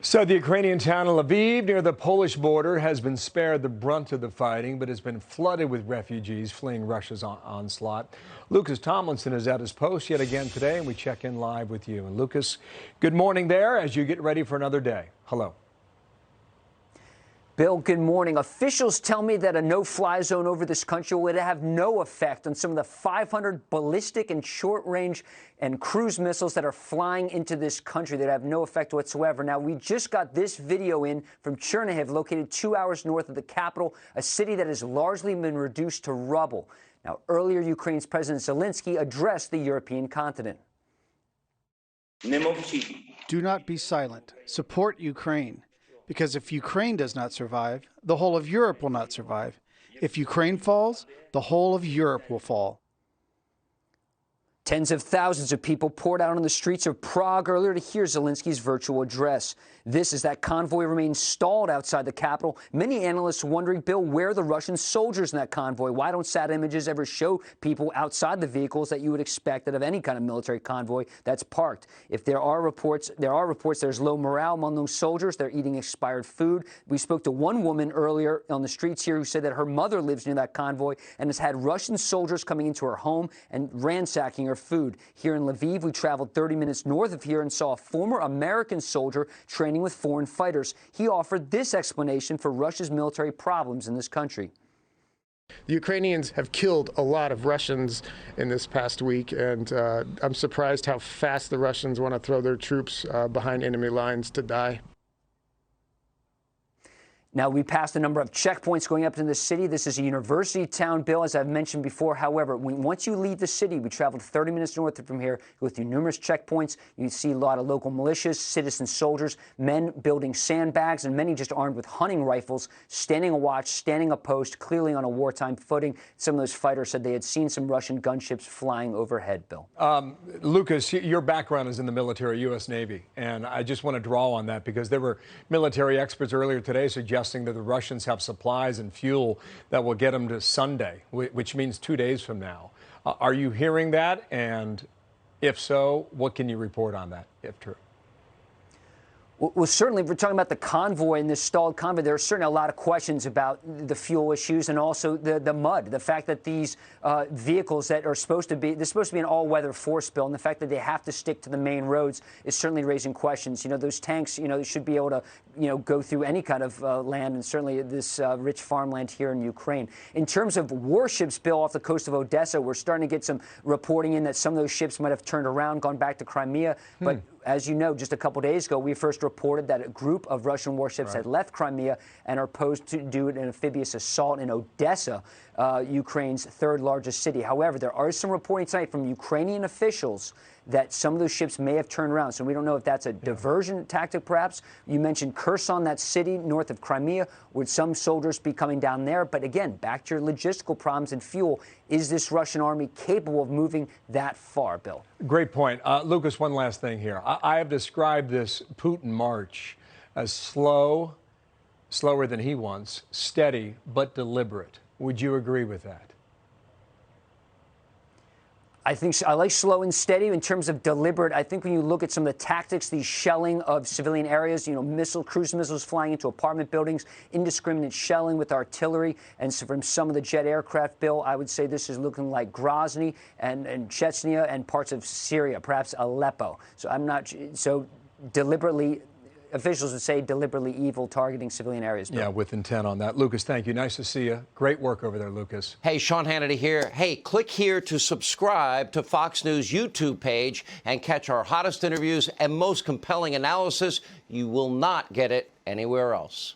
So the Ukrainian town of Lviv near the Polish border has been spared the brunt of the fighting, but has been flooded with refugees fleeing Russia's onslaught. Lucas Tomlinson is at his post yet again today, and we check in live with you. And Lucas, good morning there as you get ready for another day. Hello. Bill, good morning. Officials tell me that a no-fly zone over this country would have no effect on some of the 500 ballistic and short-range and cruise missiles that are flying into this country. That have no effect whatsoever. Now, we just got this video in from Chernihiv, located 2 hours north of the capital, a city that has largely been reduced to rubble. Now, earlier, Ukraine's President Zelensky addressed the European continent. Do not be silent. Support Ukraine. Because if Ukraine does not survive, the whole of Europe will not survive. If Ukraine falls, the whole of Europe will fall. Tens of thousands of people poured out on the streets of Prague earlier to hear Zelensky's virtual address. This as that convoy remains stalled outside the capital. Many analysts wondering, Bill, where are the Russian soldiers in that convoy? Why don't sat images ever show people outside the vehicles that you would expect out of any kind of military convoy that's parked? If there are reports there's low morale among those soldiers. They're eating expired food. We spoke to one woman earlier on the streets here who said that her mother lives near that convoy and has had Russian soldiers coming into her home and ransacking her food. Here in Lviv, we traveled 30 minutes north of here and saw a former American soldier training with foreign fighters. He offered this explanation for Russia's military problems in this country. The Ukrainians have killed a lot of Russians in this past week, and I'm surprised how fast the Russians want to throw their troops behind enemy lines to die. Now, we passed a number of checkpoints going up into the city. This is a university town, Bill, as I've mentioned before. However, once you leave the city, we traveled 30 minutes north from here, go through numerous checkpoints. You see a lot of local militias, citizen soldiers, men building sandbags, and many just armed with hunting rifles, standing a watch, standing a post, clearly on a wartime footing. Some of those fighters said they had seen some Russian gunships flying overhead, Bill. Lucas, your background is in the military, U.S. Navy, and I just want to draw on that because there were military experts earlier today suggesting that the Russians have supplies and fuel that will get them to Sunday, which means 2 days from now. Are you hearing that? And if so, what can you report on that, if true? Well, certainly, if we're talking about the convoy and this stalled convoy, there are certainly a lot of questions about the fuel issues and also the mud. The fact that these vehicles that are supposed to be an all-weather force, Bill, and the fact that they have to stick to the main roads is certainly raising questions. You know, those tanks, should be able to, go through any kind of land, and certainly this rich farmland here in Ukraine. In terms of warships, Bill, off the coast of Odessa, we're starting to get some reporting in that some of those ships might have turned around, gone back to Crimea, but as you know, just a couple days ago, we first reported that a group of Russian warships had left Crimea and are posed to do an amphibious assault in Odessa, Ukraine's third largest city. However, there are some reporting tonight from Ukrainian officials that some of those ships may have turned around. So we don't know if that's a diversion tactic, perhaps. You mentioned Kherson, that city north of Crimea. Would some soldiers be coming down there? But again, back to your logistical problems and fuel. Is this Russian army capable of moving that far, Bill? Great point. Lucas, one last thing here. I have described this Putin march as slower than he wants, steady but deliberate. Would you agree with that? I think so. I like slow and steady. In terms of deliberate, I think when you look at some of the tactics, the shelling of civilian areas, cruise missiles flying into apartment buildings, indiscriminate shelling with artillery, and so from some of the jet aircraft, Bill, I would say this is looking like Grozny and Chechnya and parts of Syria, perhaps Aleppo. So deliberately. Officials would say deliberately evil, targeting civilian areas. Bill. Yeah, with intent on that. Lucas, thank you. Nice to see you. Great work over there, Lucas. Hey, Sean Hannity here. Hey, click here to subscribe to Fox News YouTube page and catch our hottest interviews and most compelling analysis. You will not get it anywhere else.